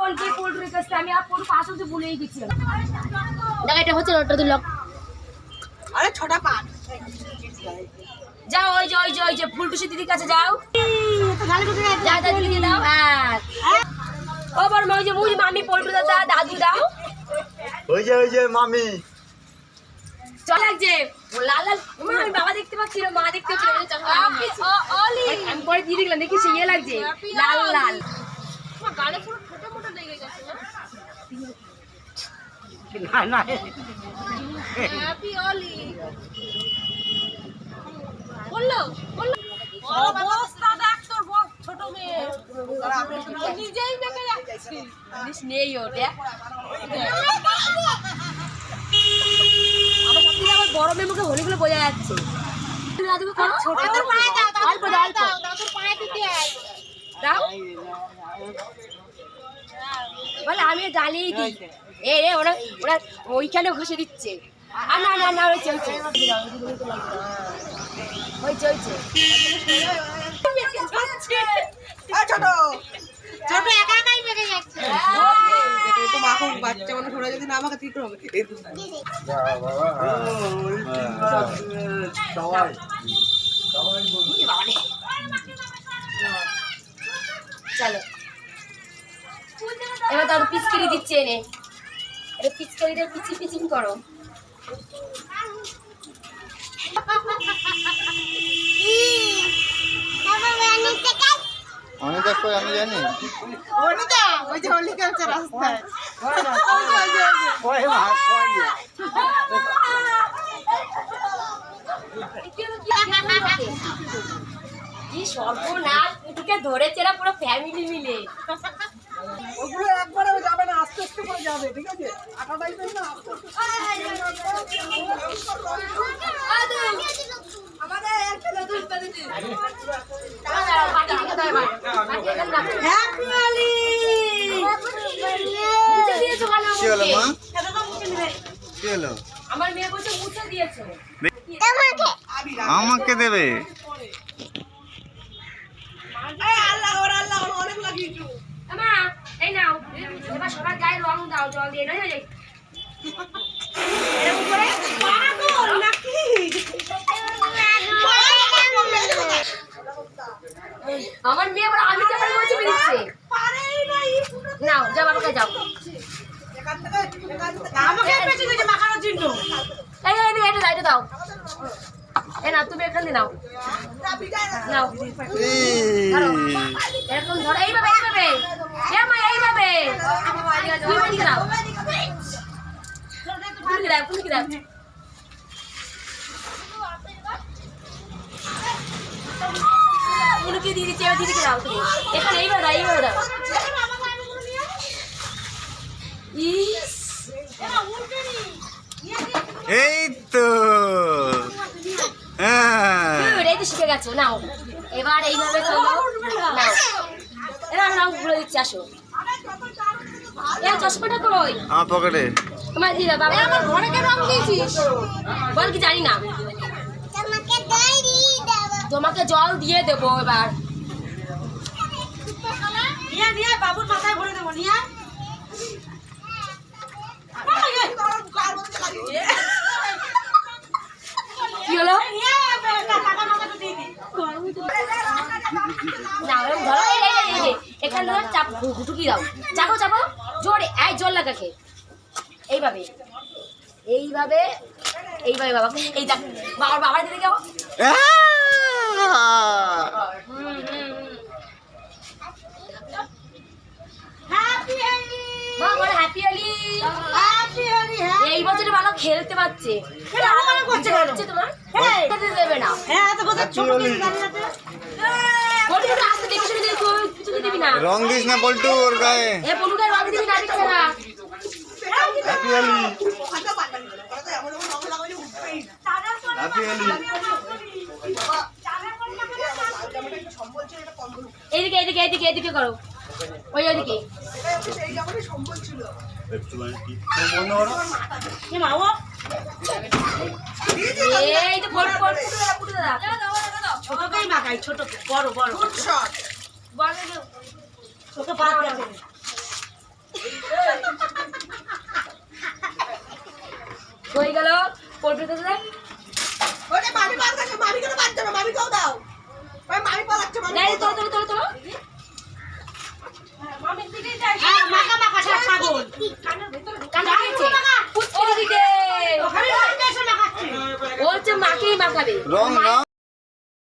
কখন কি পোল্ট্রি কাছে আমি আর পুরো পাশে ভুলেই গেছিলাম। দেখ এটা হচ্ছে ওটা দিল। আরে ছোটা পান যাও ওই যে ফুলটুসি দিদির কাছে যাও। যা দিদি দাও। ও বড় ওই যে মামি পোল্ট্রি দাদা দাদু দাও। ওই যে মামি চল লাগছে লাল লাল। আমি বাবা দেখতে পাচ্ছি না, মা দেখতে পাচ্ছি না। আমি পরে দিয়ে দেখলাম, দেখি সে ইয়ে লাগছে লাল লাল। গালে পুরো ছোট মোটো লেগে গেছে না? না হ্যাপি অলি বললো অবস্থা দেখ তোর ছোট মেয়ে নিজেই মেখে যাচ্ছে। জিনিস নেই ওটা। আমার বড় মেয়ে মুখে হোলিগুলো বোঝা যাচ্ছে। বলে আমি জ্বালিয়ে দিই। রে ওরা ওইখানে ঘষে দিচ্ছে। না ওই চলছে ছোট একা একাই মেরে যাচ্ছে। তো মাখন বাচ্চা মানুষ ওরা যদি না আমাকে ঠিক হবে। চলো এবার তার পিচকারি দিচ্ছে এনে। এটা পিচকারিটা পিচিং করো। অনিতা কই আমি জানি। অনিতা ওই যে হোলি খেলছে রাস্তায়। কি সর্বনাশ, পুটুকে ধরেছে না পুরো ফ্যামিলি মিলে। ওগুলো একবারে যাবে না, আস্তে আস্তে করে যাবে, ঠিক আছে? আটা টাইপের না, আস্তে আমার মেয়ে বলছে মুছে দিয়েছে। আমাকে দেবে। এই নাও এবার সবার গায়ে রং দাও, জল দিয়ে নয় আমার মেয়ে আবার আমি চাপাই বলছি দিচ্ছে। নাও যা বাবাকে যাও। এটা দাও। না তুমি এখানে নাও নাও এরকম ধরো। এইভাবে পুলুকে দিয়ে দিচ্ছি। এবার দিদিকে দাও তুমি এখানে। এইভাবে দাও। এই তো এই তো শিখে গেছো। নাও এবার এইভাবে নাও ঘুরে দিচ্ছি। আসো চশমাটা কই? আমার পকেটে। তোমার দিয়ে দাও। বাবা আমার ঘরে কেন রং দিয়েছিস? বল কি জানি না। তোমাকে জল দিয়ে দেবো এবার। নিয়ে বাবুর মাথায় ভরে দেবো। নিয়ে কি হলো? এখানে চাপ ঢুকি দাও। চাপো জোরে। জল লাগাকে এইভাবে বাবা। এই দেখ বাবার দিকে যাও। এই বছরে ভালো খেলতে পারছে। তোমার দেবে না। রং দিস না পল্টু ওর গায়ে। রং দিবি না। হ্যাপি হোলি। হ্যাপি হোলি। এদিকে করো। ওইদিকে এই তো ছোটকেই মাখাই। ছোট বড় ছোট পল্টুতে দাও। ওরে মামি পাল গেছে, মামি কেন বাদ দেবে? মামিকেও দাও। ওই মামি পালাচ্ছে, মামি এই তোলো তোলো তোলো তোলো। মামির দিকেই যাই। মাখা মাখা ছাগল। কান্না পেয়েছে। ওদিকে। ওখানে এসে মাখাচ্ছে। ও হচ্ছে মাকেই মাখাবে। রং রং